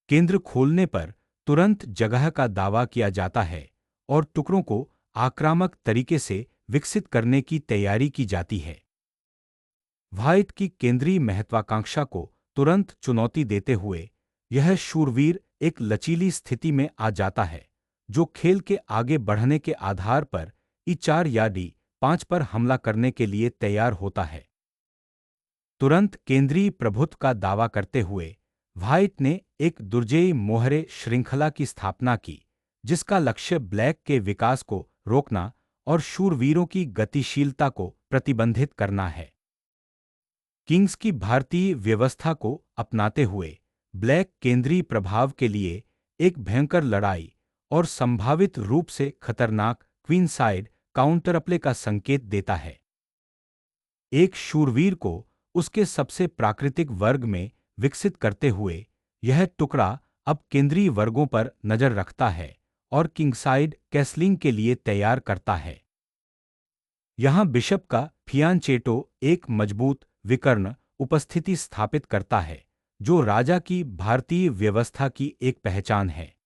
केंद्र खोलने पर तुरंत जगह का दावा किया जाता है और टुकड़ों को आक्रामक तरीके से विकसित करने की तैयारी की जाती है। व्हाइट की केंद्रीय महत्वाकांक्षा को तुरंत चुनौती देते हुए यह शूरवीर एक लचीली स्थिति में आ जाता है, जो खेल के आगे बढ़ने के आधार पर E4 या D5 पर हमला करने के लिए तैयार होता है। तुरंत केंद्रीय प्रभुत्व का दावा करते हुए व्हाइट ने एक दुर्जेयी मोहरे श्रृंखला की स्थापना की, जिसका लक्ष्य ब्लैक के विकास को रोकना और शूरवीरों की गतिशीलता को प्रतिबंधित करना है। किंग्स की भारतीय व्यवस्था को अपनाते हुए ब्लैक केंद्रीय प्रभाव के लिए एक भयंकर लड़ाई और संभावित रूप से खतरनाक क्वीनसाइड काउंटरप्ले का संकेत देता है। एक शूरवीर को उसके सबसे प्राकृतिक वर्ग में विकसित करते हुए यह टुकड़ा अब केंद्रीय वर्गों पर नजर रखता है और किंगसाइड कैसलिंग के लिए तैयार करता है। यहां बिशप का फियांचेटो एक मजबूत विकर्ण उपस्थिति स्थापित करता है, जो राजा की भारतीय व्यवस्था की एक पहचान है।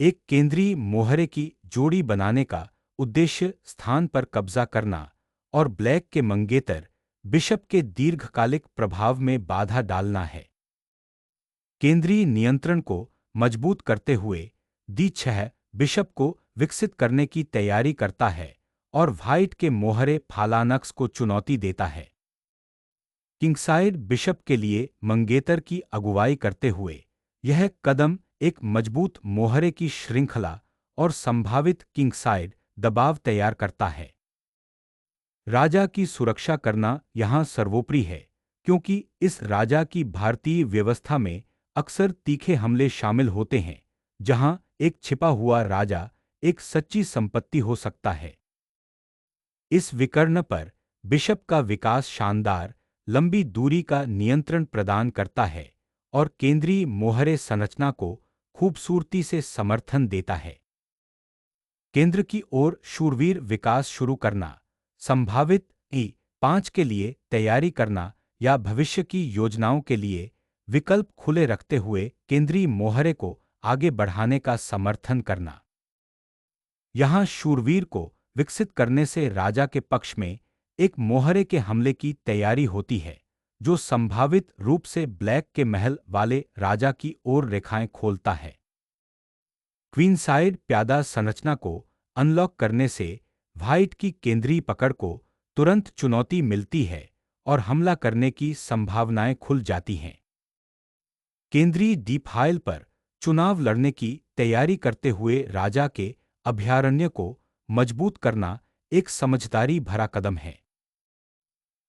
एक केंद्रीय मोहरे की जोड़ी बनाने का उद्देश्य स्थान पर कब्जा करना और ब्लैक के मंगेतर बिशप के दीर्घकालिक प्रभाव में बाधा डालना है। केंद्रीय नियंत्रण को मजबूत करते हुए D6 बिशप को विकसित करने की तैयारी करता है और व्हाइट के मोहरे फालानक्स को चुनौती देता है। किंगसाइड बिशप के लिए मंगेतर की अगुवाई करते हुए यह कदम एक मजबूत मोहरे की श्रृंखला और संभावित किंगसाइड दबाव तैयार करता है। राजा की सुरक्षा करना यहां सर्वोपरि है, क्योंकि इस राजा की भारतीय व्यवस्था में अक्सर तीखे हमले शामिल होते हैं, जहां एक छिपा हुआ राजा एक सच्ची संपत्ति हो सकता है। इस विकर्ण पर बिशप का विकास शानदार लंबी दूरी का नियंत्रण प्रदान करता है और केंद्रीय मोहरे संरचना को खूबसूरती से समर्थन देता है। केंद्र की ओर शूरवीर विकास शुरू करना, संभावित E5 के लिए तैयारी करना या भविष्य की योजनाओं के लिए विकल्प खुले रखते हुए केंद्रीय मोहरे को आगे बढ़ाने का समर्थन करना। यहां शूरवीर को विकसित करने से राजा के पक्ष में एक मोहरे के हमले की तैयारी होती है, जो संभावित रूप से ब्लैक के महल वाले राजा की ओर रेखाएं खोलता है। क्वीनसाइड प्यादा संरचना को अनलॉक करने से व्हाइट की केंद्रीय पकड़ को तुरंत चुनौती मिलती है और हमला करने की संभावनाएं खुल जाती हैं। केंद्रीय D5 पर चुनाव लड़ने की तैयारी करते हुए राजा के अभयारण्य को मजबूत करना एक समझदारी भरा कदम है।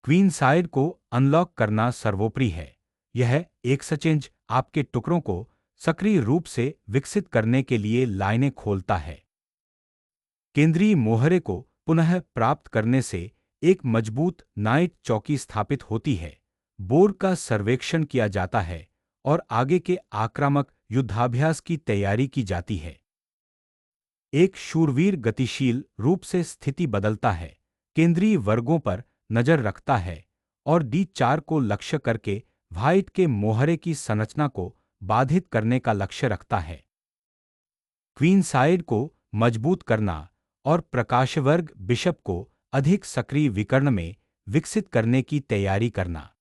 क्वीनसाइड को अनलॉक करना सर्वोपरि है। यह एक्सचेंज आपके टुकड़ों को सक्रिय रूप से विकसित करने के लिए लाइनें खोलता है। केंद्रीय मोहरे को पुनः प्राप्त करने से एक मजबूत नाइट चौकी स्थापित होती है, बोर्ड का सर्वेक्षण किया जाता है और आगे के आक्रामक युद्धाभ्यास की तैयारी की जाती है। एक शूरवीर गतिशील रूप से स्थिति बदलता है, केंद्रीय वर्गों पर नजर रखता है और D4 को लक्ष्य करके व्हाइट के मोहरे की संरचना को बाधित करने का लक्ष्य रखता है। क्वीनसाइड को मजबूत करना और प्रकाशवर्ग बिशप को अधिक सक्रिय विकर्ण में विकसित करने की तैयारी करना।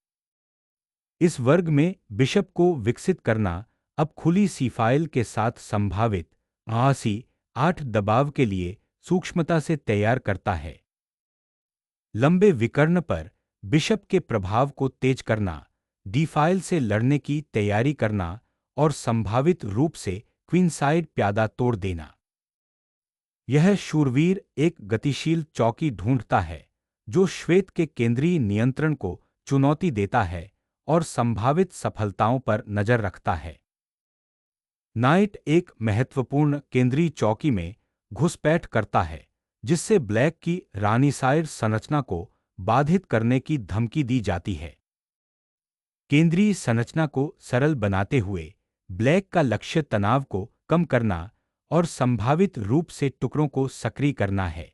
इस वर्ग में बिशप को विकसित करना अब खुली C-फाइल के साथ संभावित C8 दबाव के लिए सूक्ष्मता से तैयार करता है। लंबे विकर्ण पर बिशप के प्रभाव को तेज करना, D-फाइल से लड़ने की तैयारी करना और संभावित रूप से क्वीनसाइड प्यादा तोड़ देना। यह शूरवीर एक गतिशील चौकी ढूंढता है, जो श्वेत के केंद्रीय नियंत्रण को चुनौती देता है और संभावित सफलताओं पर नजर रखता है। नाइट एक महत्वपूर्ण केंद्रीय चौकी में घुसपैठ करता है, जिससे ब्लैक की रानीसाइड संरचना को बाधित करने की धमकी दी जाती है। केंद्रीय संरचना को सरल बनाते हुए ब्लैक का लक्ष्य तनाव को कम करना और संभावित रूप से टुकड़ों को सक्रिय करना है।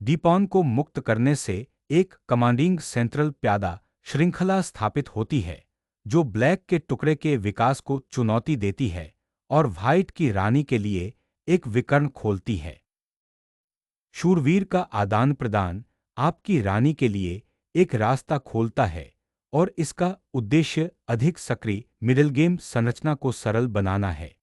D-पॉन को मुक्त करने से एक कमांडिंग सेंट्रल प्यादा श्रृंखला स्थापित होती है, जो ब्लैक के टुकड़े के विकास को चुनौती देती है और व्हाइट की रानी के लिए एक विकर्ण खोलती है। शूरवीर का आदान प्रदान आपकी रानी के लिए एक रास्ता खोलता है और इसका उद्देश्य अधिक सक्रिय मिडिल गेम संरचना को सरल बनाना है।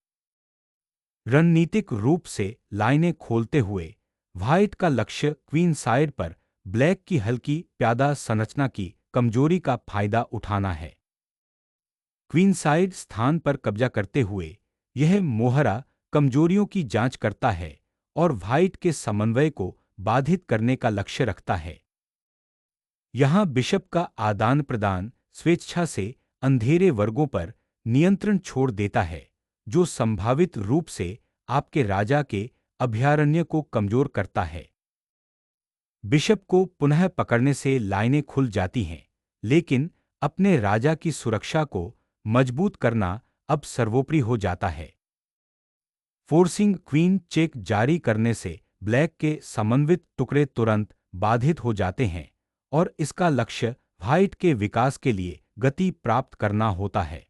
रणनीतिक रूप से लाइनें खोलते हुए व्हाइट का लक्ष्य क्वीन साइड पर ब्लैक की हल्की प्यादा संरचना की कमजोरी का फायदा उठाना है। क्वीन साइड स्थान पर कब्जा करते हुए यह मोहरा कमजोरियों की जांच करता है और व्हाइट के समन्वय को बाधित करने का लक्ष्य रखता है। यहां बिशप का आदान प्रदान स्वेच्छा से अंधेरे वर्गों पर नियंत्रण छोड़ देता है, जो संभावित रूप से आपके राजा के अभयारण्य को कमजोर करता है। बिशप को पुनः पकड़ने से लाइनें खुल जाती हैं, लेकिन अपने राजा की सुरक्षा को मजबूत करना अब सर्वोपरि हो जाता है। फोर्सिंग क्वीन चेक जारी करने से ब्लैक के समन्वित टुकड़े तुरंत बाधित हो जाते हैं और इसका लक्ष्य व्हाइट के विकास के लिए गति प्राप्त करना होता है।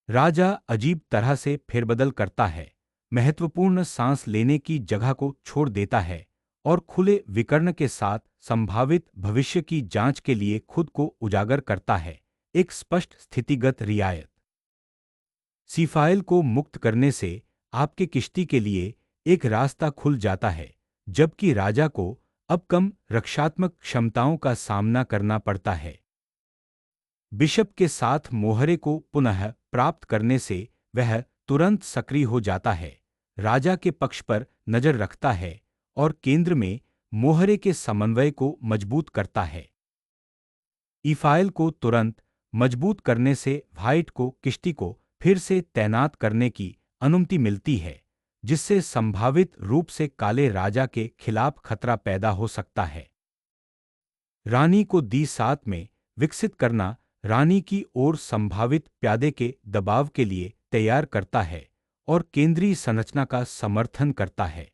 राजा अजीब तरह से फेरबदल करता है, महत्वपूर्ण सांस लेने की जगह को छोड़ देता है और खुले विकर्ण के साथ संभावित भविष्य की जांच के लिए खुद को उजागर करता है, एक स्पष्ट स्थितिगत रियायत। सीफाइल को मुक्त करने से आपके किश्ती के लिए एक रास्ता खुल जाता है, जबकि राजा को अब कम रक्षात्मक क्षमताओं का सामना करना पड़ता है। बिशप के साथ मोहरे को पुनः प्राप्त करने से वह तुरंत सक्रिय हो जाता है, राजा के पक्ष पर नजर रखता है और केंद्र में मोहरे के समन्वय को मजबूत करता है। ईफाइल को तुरंत मजबूत करने से व्हाइट को किश्ती को फिर से तैनात करने की अनुमति मिलती है, जिससे संभावित रूप से काले राजा के खिलाफ खतरा पैदा हो सकता है। रानी को D7 में विकसित करना रानी की ओर संभावित प्यादे के दबाव के लिए तैयार करता है और केंद्रीय संरचना का समर्थन करता है।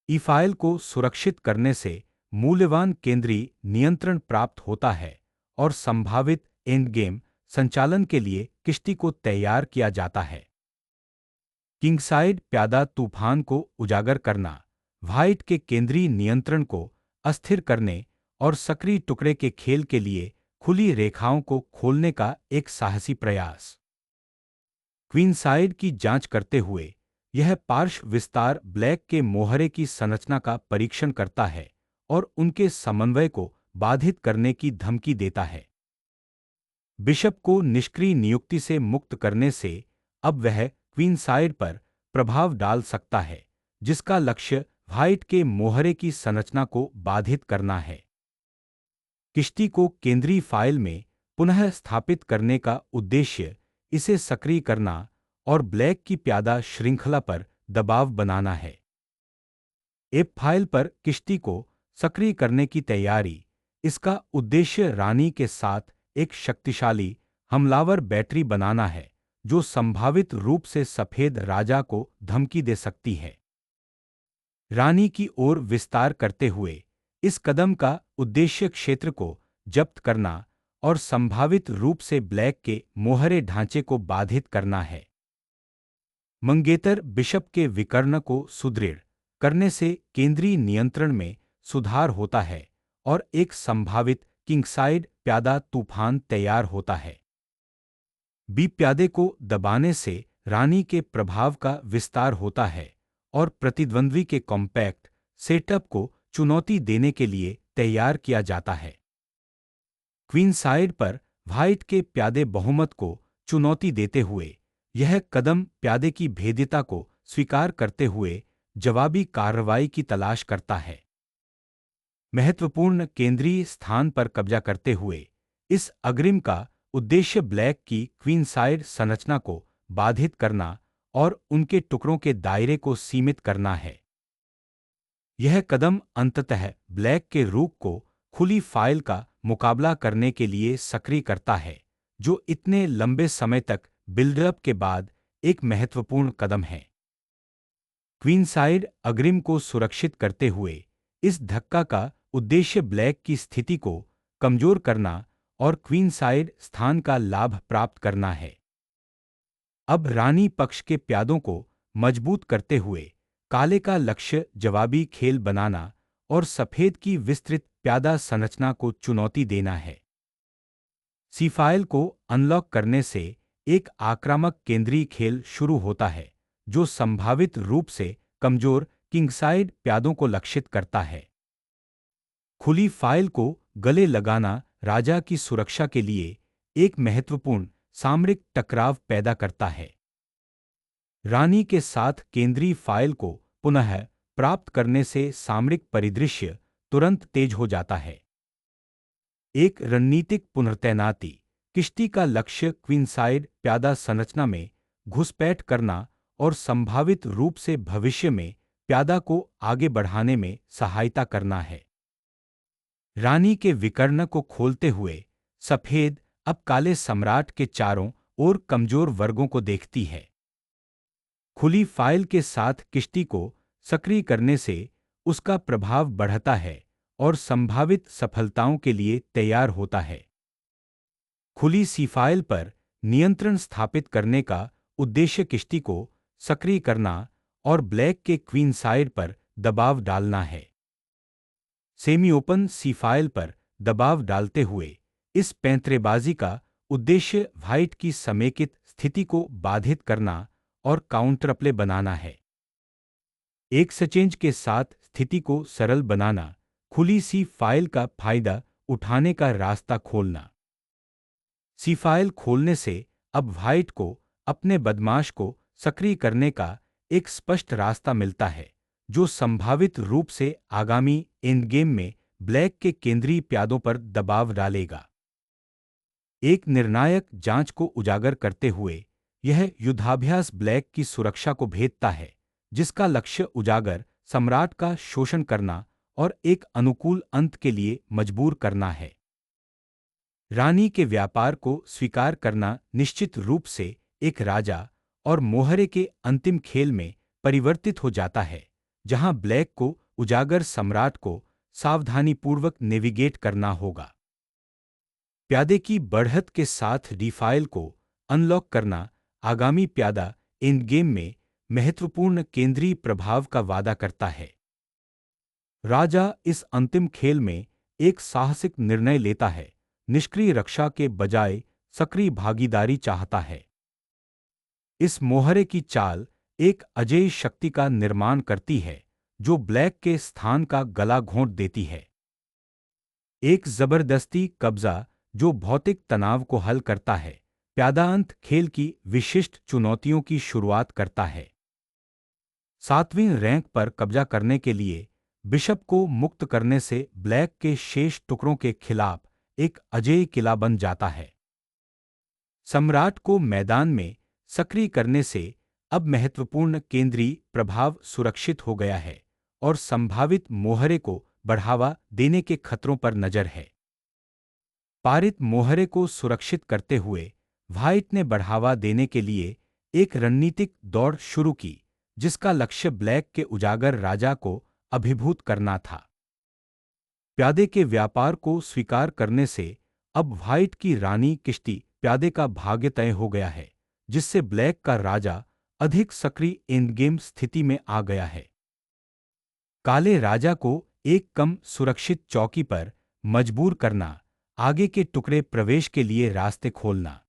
ईफाइल को सुरक्षित करने से मूल्यवान केंद्रीय नियंत्रण प्राप्त होता है और संभावित एंडगेम संचालन के लिए किश्ती को तैयार किया जाता है। किंगसाइड प्यादा तूफान को उजागर करना व्हाइट के केंद्रीय नियंत्रण को अस्थिर करने और सक्रिय टुकड़े के खेल के लिए खुली रेखाओं को खोलने का एक साहसी प्रयास। क्वीनसाइड की जांच करते हुए यह पार्श्व विस्तार ब्लैक के मोहरे की संरचना का परीक्षण करता है और उनके समन्वय को बाधित करने की धमकी देता है। बिशप को निष्क्रिय नियुक्ति से मुक्त करने से अब वह क्वीनसाइड पर प्रभाव डाल सकता है, जिसका लक्ष्य व्हाइट के मोहरे की संरचना को बाधित करना है। किश्ती को केंद्रीय फाइल में पुनः स्थापित करने का उद्देश्य इसे सक्रिय करना और ब्लैक की प्यादा श्रृंखला पर दबाव बनाना है। एफ फाइल पर किश्ती को सक्रिय करने की तैयारी, इसका उद्देश्य रानी के साथ एक शक्तिशाली हमलावर बैटरी बनाना है, जो संभावित रूप से सफेद राजा को धमकी दे सकती है। रानी की ओर विस्तार करते हुए इस कदम का उद्देश्य क्षेत्र को जब्त करना और संभावित रूप से ब्लैक के मोहरे ढांचे को बाधित करना है। मंगेतर बिशप के विकर्ण को सुदृढ़ करने से केंद्रीय नियंत्रण में सुधार होता है और एक संभावित किंगसाइड प्यादा तूफान तैयार होता है। बी प्यादे को दबाने से रानी के प्रभाव का विस्तार होता है और प्रतिद्वंद्वी के कॉम्पैक्ट सेटअप को चुनौती देने के लिए तैयार किया जाता है। क्वीनसाइड पर व्हाइट के प्यादे बहुमत को चुनौती देते हुए यह कदम प्यादे की भेद्यता को स्वीकार करते हुए जवाबी कार्रवाई की तलाश करता है। महत्वपूर्ण केंद्रीय स्थान पर कब्जा करते हुए इस अग्रिम का उद्देश्य ब्लैक की क्वीनसाइड संरचना को बाधित करना और उनके टुकड़ों के दायरे को सीमित करना है। यह कदम अंततः ब्लैक के रूख को खुली फाइल का मुकाबला करने के लिए सक्रिय करता है, जो इतने लंबे समय तक बिल्डअप के बाद एक महत्वपूर्ण कदम है। क्वीनसाइड अग्रिम को सुरक्षित करते हुए इस धक्का का उद्देश्य ब्लैक की स्थिति को कमजोर करना और क्वीनसाइड स्थान का लाभ प्राप्त करना है। अब रानी पक्ष के प्यादों को मजबूत करते हुए काले का लक्ष्य जवाबी खेल बनाना और सफेद की विस्तृत प्यादा संरचना को चुनौती देना है। सीफाइल को अनलॉक करने से एक आक्रामक केंद्रीय खेल शुरू होता है जो संभावित रूप से कमजोर किंगसाइड प्यादों को लक्षित करता है। खुली फाइल को गले लगाना राजा की सुरक्षा के लिए एक महत्वपूर्ण सामरिक टकराव पैदा करता है। रानी के साथ केंद्रीय फाइल को पुनः प्राप्त करने से सामरिक परिदृश्य तुरंत तेज हो जाता है। एक रणनीतिक पुनर्तैनाती किश्ती का लक्ष्य क्वीनसाइड प्यादा संरचना में घुसपैठ करना और संभावित रूप से भविष्य में प्यादा को आगे बढ़ाने में सहायता करना है। रानी के विकर्ण को खोलते हुए सफेद अब काले सम्राट के चारों ओर कमजोर वर्गों को देखती है। खुली फाइल के साथ किश्ती को सक्रिय करने से उसका प्रभाव बढ़ता है और संभावित सफलताओं के लिए तैयार होता है। खुली सीफाइल पर नियंत्रण स्थापित करने का उद्देश्य किश्ती को सक्रिय करना और ब्लैक के क्वीन साइड पर दबाव डालना है। सेमी ओपन सीफाइल पर दबाव डालते हुए इस पैंतरेबाजी का उद्देश्य व्हाइट की समेकित स्थिति को बाधित करना और काउंटरप्ले बनाना है। एक एक्सचेंज के साथ स्थिति को सरल बनाना, खुली सी फाइल का फायदा उठाने का रास्ता खोलना। सी फाइल खोलने से अब व्हाइट को अपने बदमाश को सक्रिय करने का एक स्पष्ट रास्ता मिलता है जो संभावित रूप से आगामी एंडगेम में ब्लैक के केंद्रीय प्यादों पर दबाव डालेगा। एक निर्णायक जांच को उजागर करते हुए यह युद्धाभ्यास ब्लैक की सुरक्षा को भेदता है जिसका लक्ष्य उजागर सम्राट का शोषण करना और एक अनुकूल अंत के लिए मजबूर करना है। रानी के व्यापार को स्वीकार करना निश्चित रूप से एक राजा और मोहरे के अंतिम खेल में परिवर्तित हो जाता है जहां ब्लैक को उजागर सम्राट को सावधानीपूर्वक नेविगेट करना होगा। प्यादे की बढ़त के साथ डिफाइल को अनलॉक करना आगामी प्यादा एंडगेम में महत्वपूर्ण केंद्रीय प्रभाव का वादा करता है। राजा इस अंतिम खेल में एक साहसिक निर्णय लेता है, निष्क्रिय रक्षा के बजाय सक्रिय भागीदारी चाहता है। इस मोहरे की चाल एक अजेय शक्ति का निर्माण करती है जो ब्लैक के स्थान का गला घोंट देती है। एक जबरदस्ती कब्जा जो भौतिक तनाव को हल करता है, प्यादा अंत खेल की विशिष्ट चुनौतियों की शुरुआत करता है। 7वीं रैंक पर कब्जा करने के लिए बिशप को मुक्त करने से ब्लैक के शेष टुकड़ों के खिलाफ एक अजेय किला बन जाता है। सम्राट को मैदान में सक्रिय करने से अब महत्वपूर्ण केंद्रीय प्रभाव सुरक्षित हो गया है और संभावित मोहरे को बढ़ावा देने के खतरों पर नजर है। पारित मोहरे को सुरक्षित करते हुए व्हाइट ने बढ़ावा देने के लिए एक रणनीतिक दौड़ शुरू की जिसका लक्ष्य ब्लैक के उजागर राजा को अभिभूत करना था। प्यादे के व्यापार को स्वीकार करने से अब व्हाइट की रानी किश्ती प्यादे का भाग्य तय हो गया है जिससे ब्लैक का राजा अधिक सक्रिय एंडगेम स्थिति में आ गया है। काले राजा को एक कम सुरक्षित चौकी पर मजबूर करना, आगे के टुकड़े प्रवेश के लिए रास्ते खोलना।